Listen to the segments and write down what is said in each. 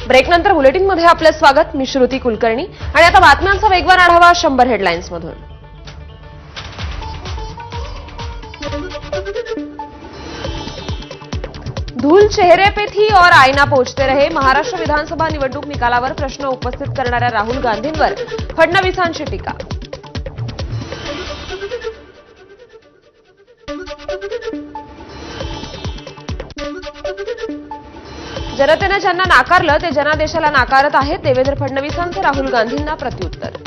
ब्रेकनंतर बुलेटिनमध्ये आपले स्वागत. मी श्रुती कुलकर्णी आणि आता बातम्यांचा वेगवान आढावा 100 हेडलाईन्स मधून. धूल चेहरे पे थी और आईना पोछते रहे. महाराष्ट्र विधानसभा निवडणूक निकालावर प्रश्न उपस्थित करणाऱ्या राहुल गांधींवर फडणवीसांची टीका. जनतेनं ज्यांना नाकारलं ते जनादेशाला नाकारत आहेत. देवेंद्र फडणवीसांचे राहुल गांधींना प्रत्युत्तर.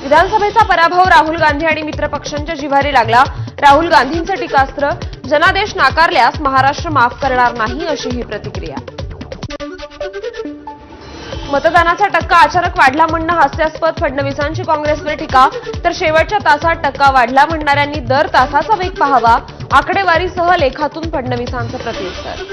विधानसभेचा पराभव राहुल गांधी आणि मित्रपक्षांच्या जिव्हारी लागला. राहुल गांधींचं टीकास्त्र. जनादेश नाकारल्यास महाराष्ट्र माफ करणार नाही अशी ही प्रतिक्रिया. मतदानाचा टक्का अचानक वाढला म्हणणं हास्यास्पद. फडणवीसांची काँग्रेसवर टीका. तर शेवटच्या तासात टक्का वाढला म्हणणाऱ्यांनी दर तासाचा वेग पाहावा. आकडेवारीसह लेखातून फडणवीसांचं प्रत्युत्तर.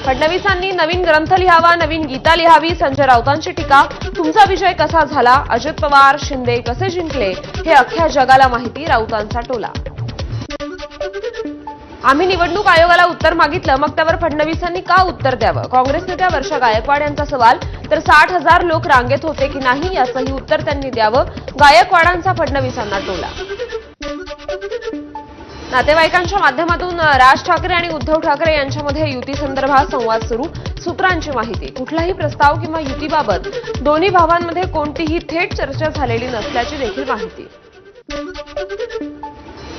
फडणवीसांनी नवीन ग्रंथ लिहावा, नवीन गीता लिहावी. संजय राऊतांची टीका. तुमचा विजय कसा झाला? अजित पवार शिंदे कसे जिंकले हे अख्ख्या जगाला माहिती. राऊतांचा टोला. आम्ही निवडणूक आयोगाला उत्तर मागितलं, मग त्यावर फडणवीसांनी का उत्तर द्यावं? काँग्रेस नेत्या वर्षा गायकवाड यांचा सवाल. तर 60,000 लोक रांगेत होते की नाही याचंही उत्तर त्यांनी द्यावं. गायकवाडांचा फडणवीसांना टोला. नातेवाईकांच्या माध्यमातून राज ठाकरे आणि उद्धव ठाकरे यांच्यामध्ये युती संदर्भात संवाद सुरू. सूत्रांची माहिती. कुठलाही प्रस्ताव किंवा युतीबाबत दोन्ही भावांमध्ये कोणतीही थेट चर्चा झालेली नसल्याची देखील माहिती.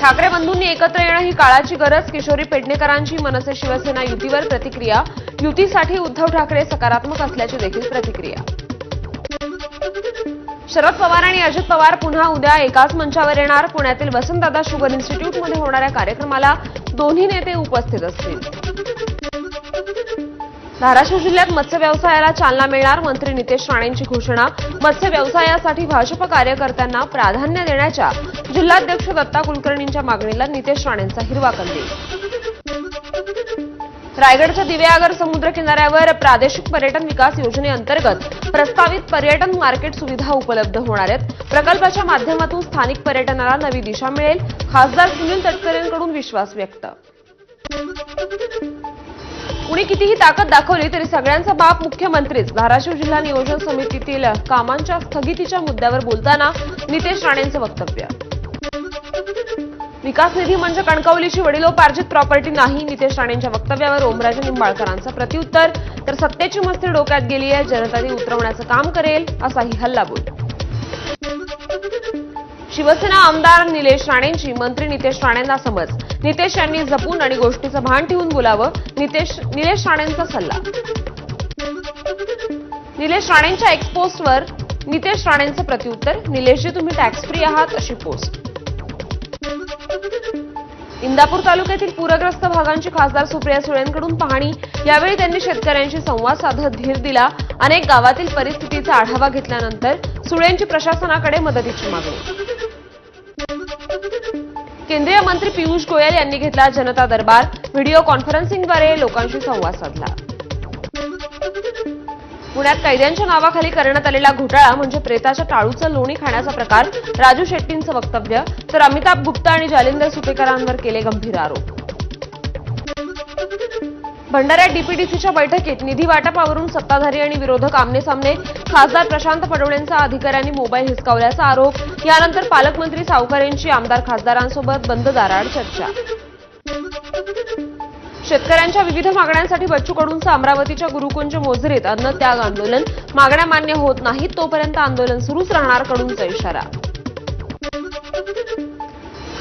ठाकरे बंधूंनी एकत्र येणं ही काळाची गरज. किशोरी पेडणेकरांची मनसे शिवसेना युतीवर प्रतिक्रिया. युतीसाठी उद्धव ठाकरे सकारात्मक असल्याची देखील प्रतिक्रिया. शरद पवार आणि अजित पवार पुन्हा उद्या एकाच मंचावर येणार. पुण्यातील वसंतदादा शुगर इन्स्टिट्यूटमध्ये होणाऱ्या कार्यक्रमाला दोन्ही नेते उपस्थित असतील. धाराशिव जिल्ह्यात मत्स्य व्यवसायाला चालना मिळणार. मंत्री नितेश राणेंची घोषणा. मत्स्य व्यवसायासाठी भाजप कार्यकर्त्यांना प्राधान्य देण्याच्या जिल्हाध्यक्ष दत्ता कुलकर्णींच्या मागणीला नितेश राणेंचा हिरवा कंदील. रायगडच्या दिवेआगर समुद्र किनाऱ्यावर प्रादेशिक पर्यटन विकास योजनेअंतर्गत प्रस्तावित पर्यटन मार्केट सुविधा उपलब्ध होणार आहेत. प्रकल्पाच्या माध्यमातून स्थानिक पर्यटनाला नवी दिशा मिळेल. खासदार सुनील तटकरेंकडून विश्वास व्यक्त. कुणी कितीही ताकद दाखवली तरी सगळ्यांचा बाप मुख्यमंत्रीच. धाराशिव जिल्हा नियोजन समितीतील कामांच्या स्थगितीच्या मुद्द्यावर बोलताना नितेश राणेंचं वक्तव्य. विकास निधी म्हणजे कणकवलीची वडिलोपार्जित प्रॉपर्टी नाही. नितेश राणेंच्या वक्तव्यावर ओमराजे निंबाळकरांचं प्रत्युत्तर. तर सत्तेची मस्ती डोक्यात गेली आहे, जनता ती उतरवण्याचं काम करेल असाही हल्लाबोल. शिवसेना आमदार निलेश राणेंची मंत्री नितेश राणेंना समज. नितेश यांनी जपून आणि गोष्टीचं भान ठेवून बोलावं. निलेश राणेंचा सल्ला. निलेश राणेंच्या एक्सपोस्टवर नितेश राणेंचं प्रत्युत्तर. निलेशजी तुम्ही टॅक्स फ्री आहात अशी पोस्ट. इंदापूर तालुक्यातील पूरग्रस्त भागांची खासदार सुप्रिया सुळेंकडून पाहणी. यावेळी त्यांनी शेतकऱ्यांशी संवाद साधत धीर दिला. अनेक गावातील परिस्थितीचा आढावा घेतल्यानंतर सुळेंची प्रशासनाकडे मदतीची मागणी. केंद्रीय मंत्री पियुष गोयल यांनी घेतला जनता दरबार. व्हिडिओ कॉन्फरन्सिंगद्वारे लोकांशी संवाद साधला. पुण्यात कैद्यांच्या नावाखाली करण्यात आलेला घोटाळा म्हणजे प्रेताच्या टाळूचं लोणी खाण्याचा प्रकार. राजू शेट्टींचं वक्तव्य. तर अमिताभ गुप्ता आणि जालिंदर सुपेकरांवर केले गंभीर आरोप. भंडाऱ्यात डीपीडीसीच्या बैठकीत निधी वाटपावरून सत्ताधारी आणि विरोधक आमनेसामने. खासदार प्रशांत पडोळेंचा अधिकाऱ्यांनी मोबाईल हिसकावल्याचा आरोप. यानंतर पालकमंत्री सावकारेंची आमदार खासदारांसोबत बंद दाराआड चर्चा. शेतकऱ्यांच्या विविध मागण्यांसाठी बच्चू कडूंचं अमरावतीच्या गुरुकुंज मोझरीत अन्नत्याग आंदोलन. मागण्या मान्य होत नाहीत तोपर्यंत आंदोलन सुरूच राहणार. कडूंचा इशारा.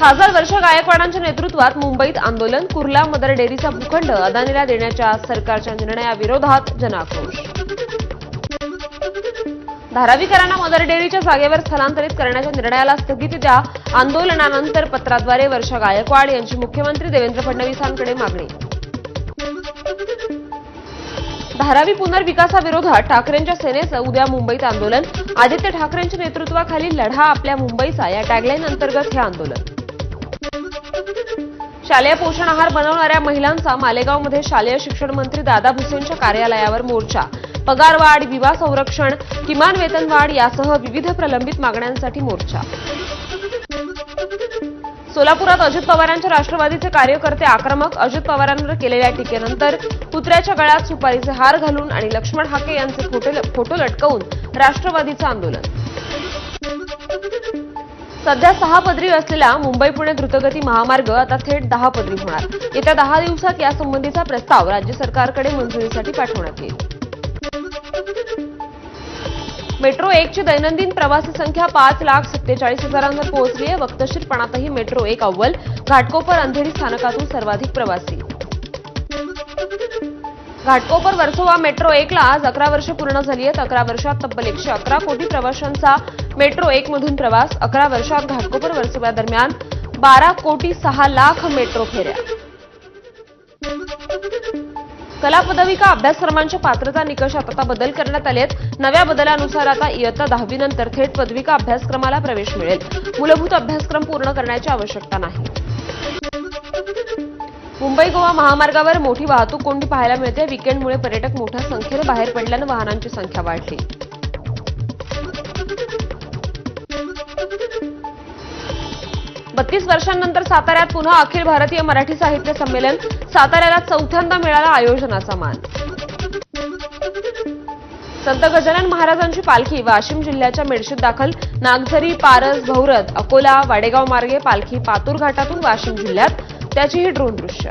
खासदार वर्षा गायकवाडांच्या नेतृत्वात मुंबईत आंदोलन. कुर्ला मदर डेअरीचा भूखंड अदानीला देण्याच्या सरकारच्या निर्णयाविरोधात जनआक्रोश. धारावीकरांना मदर डेअरीच्या जागेवर स्थलांतरित करण्याच्या निर्णयाला स्थगिती द्या. आंदोलनानंतर पत्राद्वारे वर्षा गायकवाड यांची मुख्यमंत्री देवेंद्र फडणवीसांकडे मागणी. धारावी पुनर्विकासाविरोधात ठाकरेंच्या सेनेचं उद्या मुंबईत आंदोलन. आदित्य ठाकरेंच्या नेतृत्वाखाली लढा आपल्या मुंबईचा या टॅगलाईन अंतर्गत हे आंदोलन. शालेय पोषण आहार बनवणाऱ्या महिलांचा मालेगावमध्ये शालेय शिक्षण मंत्री दादा भुसेंच्या कार्यालयावर मोर्चा. पगारवाढ, विमा संरक्षण, किमान वेतनवाढ यासह विविध प्रलंबित मागण्यांसाठी मोर्चा. सोलापुरात अजित पवारांच्या राष्ट्रवादीचे कार्यकर्ते आक्रमक. अजित पवारांवर केलेल्या टीकेनंतर कुत्र्याच्या गळ्यात सुपारीचे हार घालून आणि लक्ष्मण हाके यांचे फोटो लटकवून राष्ट्रवादीचं आंदोलन. सध्या 6 पदरी असलेला मुंबई-पुणे द्रुतगती महामार्ग आता थेट 10 पदरी होणार. येत्या 10 दिवसात यासंबंधीचा प्रस्ताव राज्य सरकारकडे मंजुरीसाठी पाठवण्यात येईल. मेट्रो 1 ची दैनंदिन प्रवासी संख्या 5,47,000 पोहोचली आहे. वक्तशीरपणातही मेट्रो 1 अव्वल. घाटकोपर अंधेरी स्थानकातून सर्वाधिक प्रवासी. घाटकोपर वर्सोवा मेट्रो 1 ला आज 11 वर्ष पूर्ण झाली आहेत. 11 वर्षात तब्बल 111 कोटी प्रवाशांचा मेट्रो 1 मधून प्रवास. 11 वर्षात घाटकोपर वर्सोवा दरम्यान 12 कोटी 6 लाख मेट्रो फेऱ्या. कला पदविका अभ्यासक्रमांच्या पात्रता निकषात आता बदल करण्यात आले आहेत. नव्या बदलानुसार आता इयत्ता 10वी नंतर थेट पदविका अभ्यासक्रमाला प्रवेश मिळेल. मूलभूत अभ्यासक्रम पूर्ण करण्याची आवश्यकता नाही. मुंबई गोवा महामार्गावर मोठी वाहतूक कोंडी पाहायला मिळते. वीकेंडमुळे पर्यटक मोठ्या संख्येने बाहेर पडल्यानं वाहनांची संख्या वाढली. बत्तीस वर्षांनंतर साताऱ्यात पुन्हा अखिल भारतीय मराठी साहित्य संमेलन. साताऱ्याला चौथ्यांदा मिळाला आयोजनाचा मान. संत गजानन महाराजांची पालखी वाशिम जिल्ह्याच्या मेडशीत दाखल. नागझरी, पारस, भौरत, अकोला, वाडेगाव मार्गे पालखी पातूर घाटातून वाशिम जिल्ह्यात. त्याची ही ड्रोन दृश्य.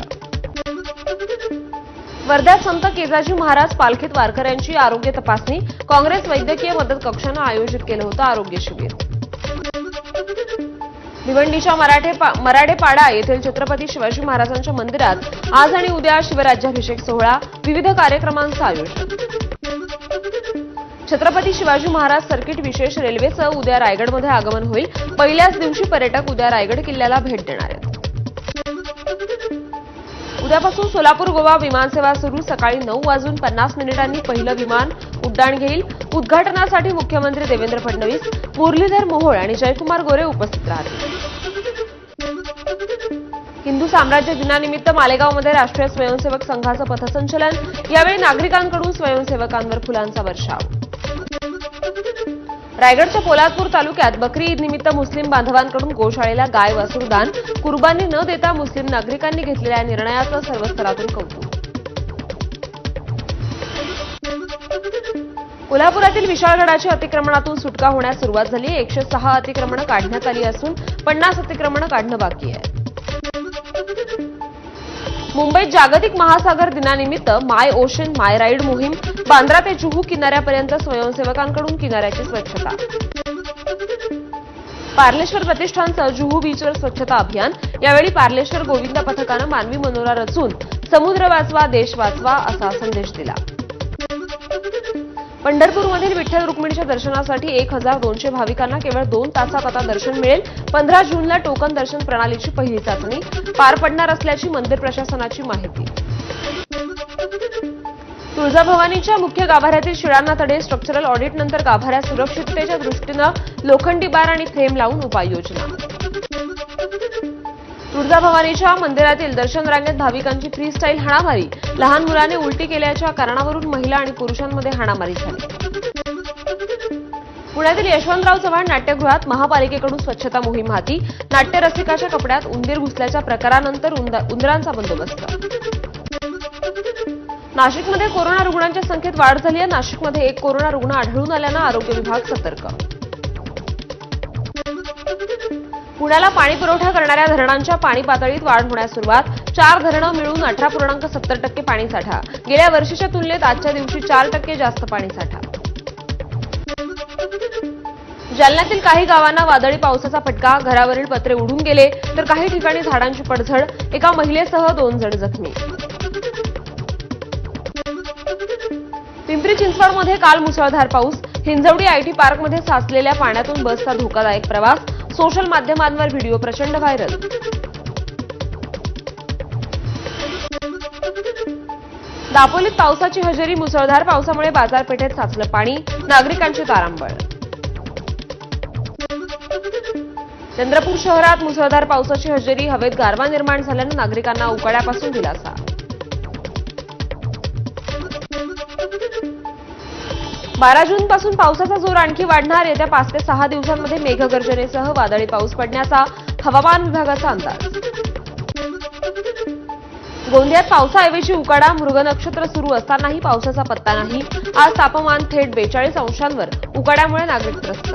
वर्ध्यात संत केजाजी महाराज पालखीत वारकऱ्यांची आरोग्य तपासणी. काँग्रेस वैद्यकीय मदत कक्षानं आयोजित केलं होतं आरोग्य शिबिर. भिवंडीच्या मराठेपाडा येथील छत्रपती शिवाजी महाराजांच्या मंदिरात आज आणि उद्या शिवराज्याभिषेक सोहळा. विविध कार्यक्रमांचं आयोजन. छत्रपती शिवाजी महाराज सर्किट विशेष रेल्वेचं उद्या रायगडमध्ये आगमन होईल. पहिल्याच दिवशी पर्यटक उद्या रायगड किल्ल्याला भेट देणार आहेत. उद्यापासून सोलापूर गोवा विमानसेवा सुरू. सकाळी 9:50 पहिलं विमान उड्डाण घेईल. उद्घाटनासाठी मुख्यमंत्री देवेंद्र फडणवीस, मुरलीधर मोहोळ आणि जयकुमार गोरे उपस्थित राहतील. हिंदू साम्राज्य दिनानिमित्त मालेगावमध्ये राष्ट्रीय स्वयंसेवक संघाचं पथसंचलन. यावेळी नागरिकांकडून स्वयंसेवकांवर फुलांचा वर्षाव. रायगडच्या पोलादपूर तालुक्यात बकरी ईद निमित्त मुस्लिम बांधवांकडून गोशाळेला गाय वासरू दान. कुर्बानी न देता मुस्लिम नागरिकांनी घेतलेल्या निर्णयाचं सर्व स्तरातून कौतुक. कोल्हापुरातील विशाळगडाच्या अतिक्रमणातून सुटका होण्यास सुरुवात झाली. 106 अतिक्रमणं काढण्यात आली असून 50 अतिक्रमणं काढणं बाकी आहे. मुंबईत जागतिक महासागर दिनानिमित्त माय ओशन माय राईड मोहीम. बांद्रा ते जुहू किनाऱ्यापर्यंत स्वयंसेवकांकडून किनाऱ्याची स्वच्छता. पार्लेश्वर प्रतिष्ठानचं जुहू बीचवर स्वच्छता अभियान. यावेळी पार्लेश्वर गोविंद पथकानं मानवी मनोरा रचून समुद्र वाचवा देश वाचवा असा संदेश दिला. पंढरपूरमधील विठ्ठल रुक्मिणीच्या दर्शनासाठी 1200 भाविकांना केवळ 2 तासात आता दर्शन मिळेल. 15 जूनला टोकन दर्शन प्रणालीची पहिली चाचणी पार पडणार असल्याची मंदिर प्रशासनाची माहिती. तुळजाभवानीच्या मुख्य गाभाऱ्यातील शिळांना तडे. स्ट्रक्चरल ऑडिटनंतर गाभाऱ्यात सुरक्षिततेच्या दृष्टीनं लोखंडी बार आणि फ्रेम लावून उपाययोजना. तुळजाभवानीच्या मंदिरातील दर्शन रांगेत भाविकांची फ्री स्टाईल हाणामारी. लहान मुलाने उलटी केल्याच्या कारणावरून महिला आणि पुरुषांमध्ये हाणामारी झाली. पुण्यातील यशवंतराव चव्हाण नाट्यगृहात महापालिकेकडून स्वच्छता मोहीम हाती. नाट्यरसिकाच्या कपड्यात उंदीर घुसल्याच्या प्रकारानंतर उंदरांचा बंदोबस्त. नाशिकमध्ये कोरोना रुग्णांच्या संख्येत वाढ झाली आहे. नाशिकमध्ये 1 कोरोना रुग्ण आढळून आल्यानं आरोग्य विभाग सतर्क. पुण्याला पाणी पुरवठा करणाऱ्या धरणांच्या पाणी पातळीत वाढ होण्यास सुरुवात. 4 धरणं मिळून 18.70% पाणीसाठा. गेल्या वर्षीच्या तुलनेत आजच्या दिवशी 4% जास्त पाणीसाठा. जालन्यातील काही गावांना वादळी पावसाचा फटका. घरावरील पत्रे उडून गेले तर काही ठिकाणी झाडांची पडझड. एका महिलेसह 2 जण जखमी. पिंपरी चिंचवडमध्ये काल मुसळधार पाऊस. हिंजवडी आयटी पार्कमध्ये साचलेल्या पाण्यातून बसचा धोकादायक प्रवास. सोशल माध्यमांवर व्हिडिओ प्रचंड व्हायरल. दापोलीत पावसाची हजेरी. मुसळधार पावसामुळे बाजारपेठेत साचलं पाणी. नागरिकांची तारांबळ. चंद्रपूर शहरात मुसळधार पावसाची हजेरी. हवेत गारवा निर्माण झाल्यानं नागरिकांना उकाड्यापासून दिलासा. 12 जूनपासून पावसाचा जोर आणखी वाढणार. येत्या 5 ते 6 दिवसांमध्ये मेघगर्जनेसह वादळी पाऊस पडण्याचा हवामान विभागाचा अंदाज. गोंदियात पावसाऐवजी उकाडा. मृग नक्षत्र सुरू असतानाही पावसाचा पत्ता नाही. आज तापमान थेट 42 अंशांवर. उकाड्यामुळे नागरिक त्रस्त.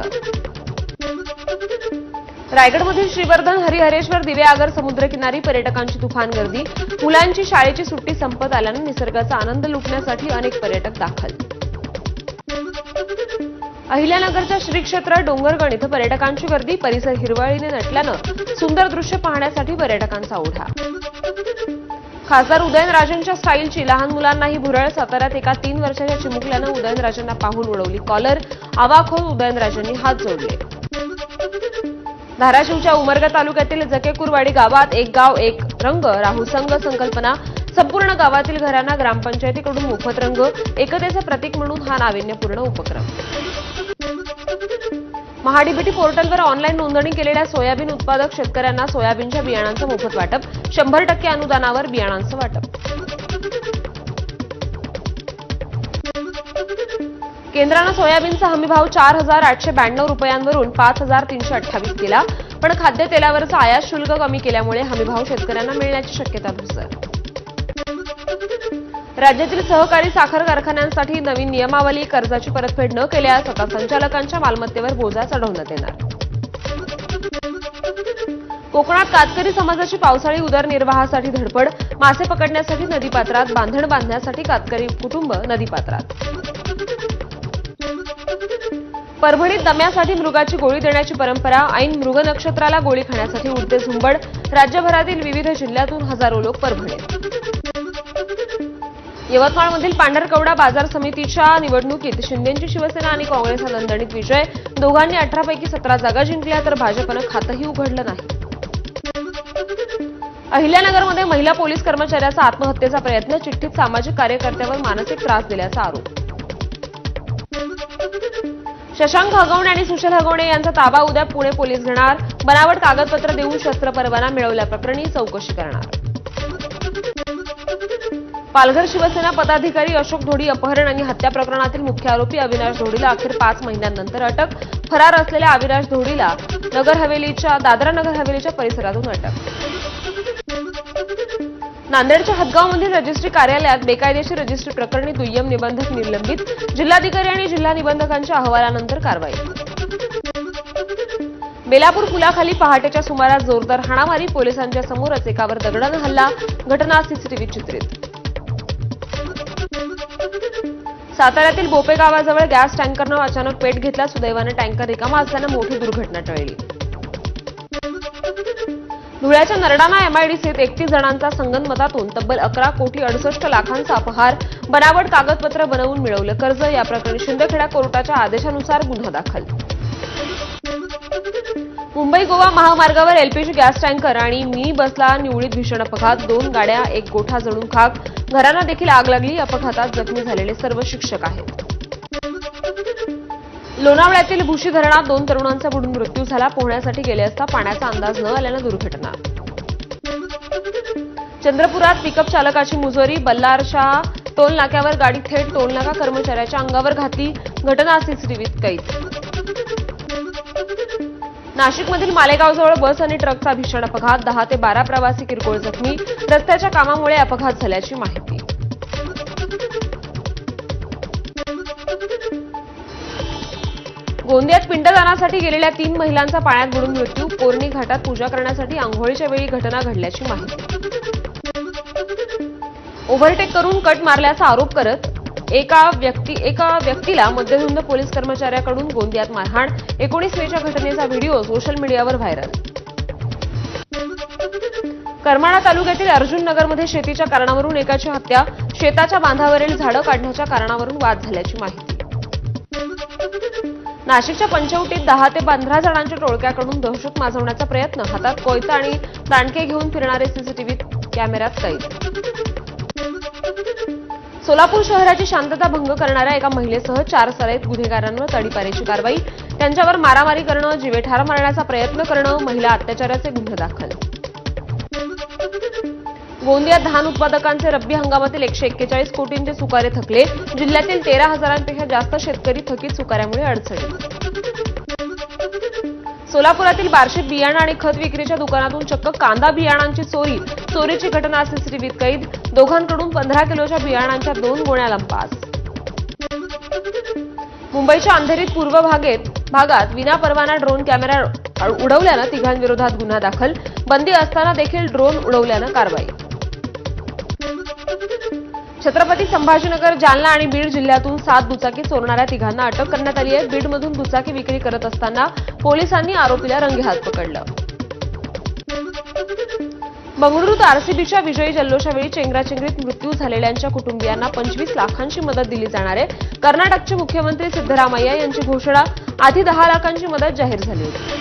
रायगडमधील श्रीवर्धन, हरिहरेश्वर, दिवेआगर समुद्रकिनारी पर्यटकांची तुफान गर्दी. मुलांची शाळेची सुट्टी संपत आल्याने निसर्गाचा आनंद लुटण्यासाठी अनेक पर्यटक दाखल. अहिल्यानगरच्या श्री क्षेत्र डोंगरगण इथं पर्यटकांची गर्दी. परिसर हिरवळीने नटल्यानं सुंदर दृश्य पाहण्यासाठी पर्यटकांचा ओढा. खासदार उदयनराजेंच्या स्टाईलची लहान मुलांनाही भुरळ. साताऱ्यात एका 3 वर्षाच्या चिमुकल्यानं उदयनराजेंना पाहून उडवली कॉलर. अवाक होऊन उदयनराजेंनी हात जोडले. धाराशिवच्या उमरगा तालुक्यातील जकेकुरवाडी गावात एक गाव एक रंग राहुसंग संकल्पना. संपूर्ण गावातील घरांना ग्रामपंचायतीकडून मोफत रंग. एकतेचं प्रतीक म्हणून हा नाविन्यपूर्ण उपक्रम. महाडीबीटी पोर्टलवर ऑनलाईन नोंदणी केलेल्या सोयाबीन उत्पादक शेतकऱ्यांना सोयाबीनच्या बियाणांचं मोफत वाटप. 100% अनुदानावर बियाणांचं वाटप. केंद्रानं सोयाबीनचा हमीभाव 4,892 रुपयांवरून 5,328 केला. पण खाद्यतेलावरचं आयात शुल्क कमी केल्यामुळे हमीभाव शेतकऱ्यांना मिळण्याची शक्यता धुसर. राज्यातील सहकारी साखर कारखान्यांसाठी नवीन नियमावली. कर्जाची परतफेड न केल्यास आता संचालकांच्या मालमत्तेवर बोजा चढवण्यात येणार. कोकणात कातकरी समाजाची पावसाळी उदरनिर्वाहासाठी धडपड. मासे पकडण्यासाठी नदीपात्रात, बांधण बांधण्यासाठी कातकरी कुटुंब नदीपात्रात. परभणीत दम्यासाठी मृगाची गोळी देण्याची परंपरा. ऐन मृग नक्षत्राला गोळी खाण्यासाठी उडते झुंबड. राज्यभरातील विविध जिल्ह्यातून हजारो लोक परभणीत. यवतमाळमधील पांढरकवडा बाजार समितीच्या निवडणुकीत शिंदेंची शिवसेना आणि काँग्रेसचा दणदणीत विजय. दोघांनी 18 पैकी 17 जागा जिंकल्या तर भाजपनं खातंही उघडलं नाही. अहिल्यानगरमध्ये महिला पोलीस कर्मचाऱ्याचा आत्महत्येचा प्रयत्न. चिठ्ठीत सामाजिक कार्यकर्त्यावर मानसिक त्रास दिल्याचा आरोप. शशांक हगवणे आणि सुशील हगवणे यांचा ताबा उद्या पुणे पोलीस घेणार. बनावट कागदपत्र देऊन शस्त्र परवाना मिळवल्याप्रकरणी चौकशी करणार. पालघर शिवसेना पदाधिकारी अशोक ढोडी अपहरण आणि हत्या प्रकरणातील मुख्य आरोपी अविनाश ढोडीला अखेर 5 महिन्यांनंतर अटक. फरार असलेल्या अविनाश ढोडीला दादरा नगर हवेलीच्या परिसरातून अटक. नांदेडच्या हदगावमधील रजिस्ट्री कार्यालयात बेकायदेशीर रजिस्ट्री प्रकरणी दुय्यम निबंधक निलंबित. जिल्हाधिकारी आणि जिल्हा निबंधकांच्या अहवालानंतर कारवाई. बेलापूर पुलाखाली पहाटेच्या सुमारास जोरदार हाणामारी. पोलिसांच्या समोरच एकावर दगडानं हल्ला. घटना सीसीटीव्ही चित्रित. साताऱ्यातील बोपे गावाजवळ गॅस टँकरनं अचानक पेट घेतला. सुदैवानं टँकर रिकामा असल्यानं मोठी दुर्घटना टळली. धुळ्याच्या नरडाणा एमआयडीसीत 31 जणांचा संगनमतातून तब्बल 11 कोटी 68 लाखांचा अपहार. बनावट कागदपत्र बनवून मिळवलं कर्ज. या प्रकरणी शिंदखेडा कोर्टाच्या आदेशानुसार गुन्हा दाखल. मुंबई गोवा महामार्गावर एलपीजी गॅस टँकर आणि मिनी बसला निवडीत भीषण अपघात. 2 गाड्या, 1 गोठा जळून खाक. घरांना देखील आग लागली. अपघातात जखमी झालेले सर्व शिक्षक आहेत. लोणावळ्यातील भुशी धरणात 2 तरुणांचा बुडून मृत्यू झाला. पोहण्यासाठी गेले असता पाण्याचा अंदाज न आल्यानं दुर्घटना. चंद्रपुरात पिकअप चालकाची मुजोरी. बल्लारशाह टोल नाक्यावर गाडी थेट टोलनाका कर्मचाऱ्याच्या अंगावर घातली. घटना सीसीटीव्हीत कैद. नाशिकमधील मालेगावजवळ बस आणि ट्रकचा भीषण अपघात. 10 ते 12 प्रवासी किरकोळ जखमी. रस्त्याच्या कामामुळे अपघात झाल्याची माहिती. गोंदियात पिंडदानासाठी गेलेल्या 3 महिलांचा पाण्यात बुडून मृत्यू. पोरणी घाटात पूजा करण्यासाठी आंघोळीच्या वेळी घटना घडल्याची माहिती. ओव्हरटेक करून कट मारल्याचा आरोप करत एका व्यक्तीला मद्यधुंद पोलीस कर्मचाऱ्याकडून गोंदियात मारहाण. 19 मेच्या घटनेचा व्हिडिओ सोशल मीडियावर व्हायरल. करमाळा तालुक्यातील अर्जुन नगरमध्ये शेतीच्या कारणावरून एकाची हत्या. शेताच्या बांधावरील झाडं काढण्याच्या कारणावरून वाद झाल्याची माहिती. नाशिकच्या पंचवटीत 10 ते 15 जणांच्या टोळक्याकडून दहशत माजवण्याचा प्रयत्न. हातात कोयता आणि दांडके घेऊन फिरणारे सीसीटीव्ही कॅमेऱ्यात कैद. सोलापूर शहराची शांतता भंग करणाऱ्या एका महिलेसह 4 सराईत गुन्हेगारांवर तडीपारीची कारवाई. त्यांच्यावर मारामारी करणं, जीवेठार मारण्याचा प्रयत्न करणं, महिला अत्याचाराचे गुन्हे दाखल. गोंदियात धान उत्पादकांचे रब्बी हंगामातील 141 कोटींचे सुकारे थकले. जिल्ह्यातील 13,000पेक्षा जास्त शेतकरी थकीत सुकाऱ्यामुळे अडचणीत. सोलापुरातील बार्शीत बियाणं आणि खत विक्रीच्या दुकानातून चक्क कांदा बियाणांची चोरीची घटना सीसीटीव्हीत कैद. दोघांकडून 15 किलोच्या बियाणांच्या 2 गोण्या लंपास. मुंबईच्या अंधेरीत पूर्व भागात विनापरवाना ड्रोन कॅमेरा उडवल्यानं तिघांविरोधात गुन्हा दाखल. बंदी असताना देखील ड्रोन उडवल्यानं कारवाई. छत्रपती संभाजीनगर, जालना आणि बीड जिल्ह्यातून 7 दुचाकी चोरणाऱ्या तिघांना अटक करण्यात आली आहे. बीडमधून दुचाकी विक्री करत असताना पोलिसांनी आरोपीला रंगेहात पकडलं. बंगळुरूत आरसीबीच्या विजयी जल्लोषावेळी चेंगराचेंगरीत मृत्यू झालेल्यांच्या कुटुंबियांना 25 लाखांची मदत दिली जाणार आहे. कर्नाटकचे मुख्यमंत्री सिद्धरामय्या यांची घोषणा. आधी 10 लाखांची मदत जाहीर झाली होती.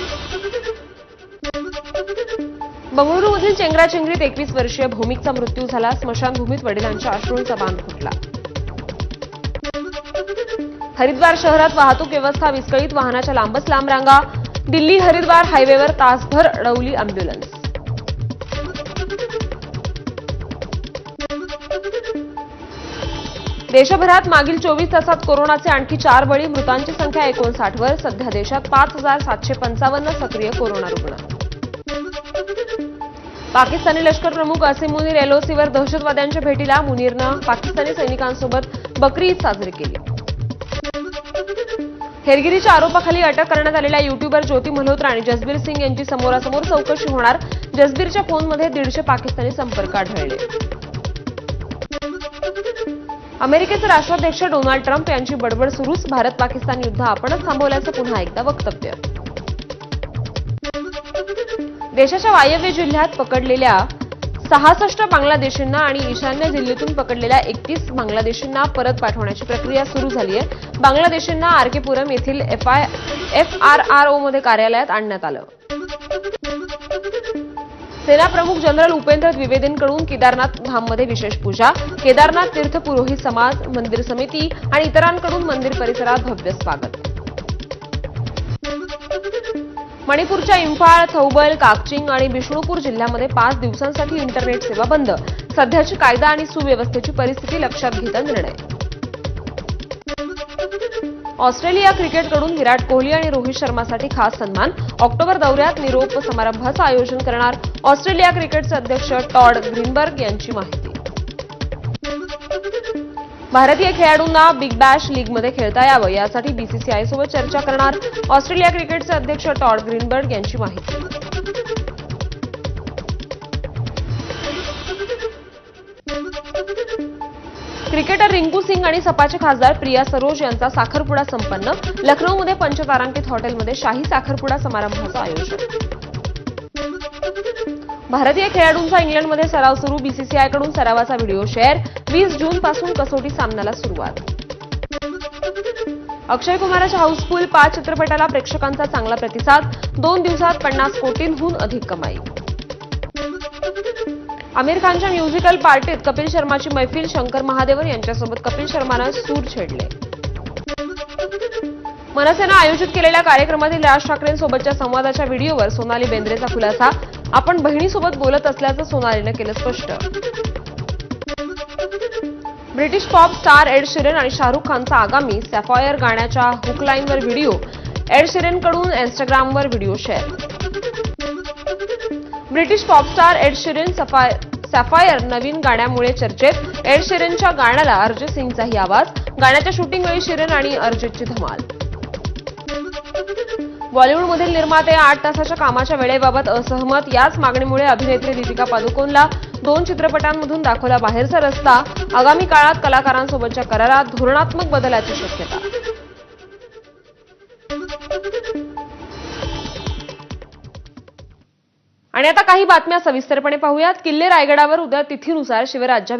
बंगळुरूमधील चेंगराचेंगरीत 21 वर्षीय भौमिकचा मृत्यू झाला. स्मशानभूमीत वडिलांच्या अश्रूंचा बांध फुटला. हरिद्वार शहरात वाहतूक व्यवस्था विस्कळीत. वाहनाच्या लांबच लांब रांगा. दिल्ली हरिद्वार हायवेवर तासभर अडवली अँब्युलन्स. देशभरात मागील 24 तासात कोरोनाचे आणखी 4 बळी. मृतांची संख्या 59 वर. सध्या देशात 5,755 सक्रिय कोरोना रुग्ण. पाकिस्तानी लष्कर प्रमुख असीम मुनीर एलओसीवर दहशतवाद्यांच्या भेटीला. मुनीरनं पाकिस्तानी सैनिकांसोबत बकरी ईद साजरी केली. हेरगिरीच्या आरोपाखाली अटक करण्यात आलेल्या युट्यूबर ज्योती मल्होत्रा आणि जसबीर सिंग यांची समोरासमोर चौकशी होणार. जसबीरच्या फोनमध्ये 150 पाकिस्तानी संपर्क आढळले. अमेरिकेचे राष्ट्राध्यक्ष डोनाल्ड ट्रम्प यांची बडबड सुरूच. भारत पाकिस्तान युद्ध आपणच थांबवल्याचं पुन्हा एकदा वक्तव्य. देशाच्या वायव्य जिल्ह्यात पकडलेल्या 66 बांगलादेशींना आणि ईशान्य दिल्लीतून पकडलेल्या 31 बांगलादेशींना परत पाठवण्याची प्रक्रिया सुरू झाली आहे. बांगलादेशींना आरकेपुरम येथील FRROमध्ये कार्यालयात आणण्यात आलं. सेनाप्रमुख जनरल उपेंद्र द्विवेदींकडून केदारनाथ धाममध्ये विशेष पूजा. केदारनाथ तीर्थ पुरोहित समाज, मंदिर समिती आणि इतरांकडून मंदिर परिसरात भव्य स्वागत. मणिपूरच्या इंफाळ, थौबल, काकचिंग आणि बिष्णुपूर जिल्ह्यामध्ये 5 दिवसांसाठी इंटरनेट सेवा बंद. सध्याची कायदा आणि सुव्यवस्थेची परिस्थिती लक्षात घेता निर्णय. ऑस्ट्रेलिया क्रिकेटकडून विराट कोहली आणि रोहित शर्मासाठी खास सन्मान. ऑक्टोबर दौऱ्यात निरोप समारंभाचं आयोजन करणार. ऑस्ट्रेलिया क्रिकेटचे अध्यक्ष टॉड ग्रीनबर्ग यांची माहिती. भारतीय खेळाडूंना बिग बॅश लीगमध्ये खेळता यावं यासाठी बीसीसीआयसोबत चर्चा करणार. ऑस्ट्रेलिया क्रिकेटचे अध्यक्ष टॉड ग्रीनबर्ग यांची माहिती. क्रिकेटर रिंकू सिंग आणि सपाचे खासदार प्रिया सरोज यांचा साखरपुडा संपन्न. लखनौमध्ये पंचतारांकित हॉटेलमध्ये शाही साखरपुडा समारंभाचं आयोजन. भारतीय खेळाडूंचा इंग्लंडमध्ये सराव सुरू. बीसीसीआयकडून सरावाचा व्हिडिओ शेअर. 20 जूनपासून कसोटी सामन्याला सुरुवात. अक्षय कुमारच्या हाऊसफुल 5 चित्रपटाला प्रेक्षकांचा चांगला प्रतिसाद. 2 दिवसात 50 कोटींहून अधिक कमाई. आमिर खानच्या म्युझिकल पार्टीत कपिल शर्माची मैफिल. शंकर महादेवन यांच्यासोबत कपिल शर्मानं सूर छेडले. मनसेनं आयोजित केलेल्या कार्यक्रमातील राज ठाकरेंसोबतच्या संवादाच्या व्हिडिओवर सोनाली बेंद्रेचा खुलासा. आपण बहिणीसोबत बोलत असल्याचं सोनालीनं केलं स्पष्ट. British pop star Ed Sheeran आणि शाहरुख खानचा आगामी सॅफायर गाण्याच्या हुकलाईनवर व्हिडिओ. एड शिरनकडून इन्स्टाग्रामवर video share. British pop star Ed Sheeran sapphire नवीन गाण्यामुळे चर्चेत. एड शिरनच्या गाण्याला अरिजित सिंगचाही आवाज. गाण्याच्या शूटिंगवेळी शिरन आणि अरिजितची धमाल. बॉलिवूडमधील निर्माते 8 तासाच्या कामाच्या वेळेबाबत असहमत. याच मागणीमुळे अभिनेत्री दीपिका पादुकोणला 2 चित्रपटांमधून दाखवला बाहेरचा रस्ता. आगामी काळात कलाकारांसोबतच्या करारात धोरणात्मक बदलाची शक्यता. आणि आता काही बातम्या सविस्तरपणे पाहूयात. किल्ले रायगडावर उद्या तिथीनुसार शिवराज्याभिषेक